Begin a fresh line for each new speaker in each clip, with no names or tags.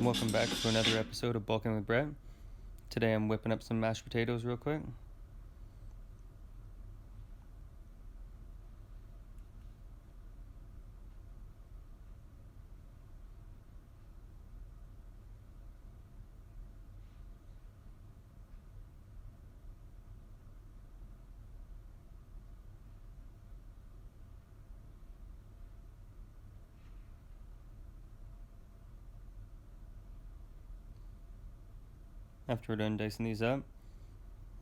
Welcome back to another episode of Bulking with Brett. Today I'm whipping up some mashed potatoes real quick. After we're done dicing these up,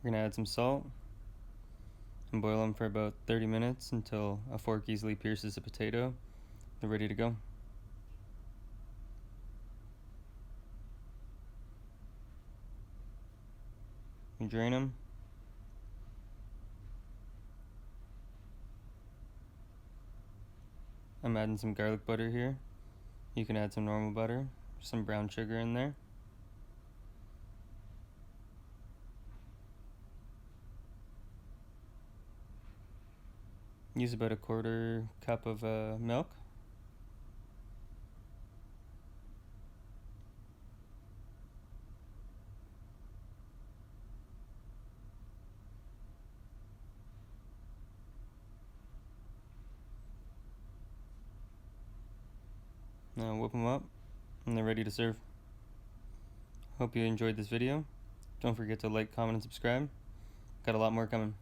we're going to add some salt and boil them for about 30 minutes until a fork easily pierces the potato. They're ready to go. You drain them. I'm adding some garlic butter here. You can add some normal butter, some brown sugar in there. Use about a quarter cup of milk. Now whip them up and they're ready to serve. Hope you enjoyed this video. Don't forget to like, comment, and subscribe. Got a lot more coming.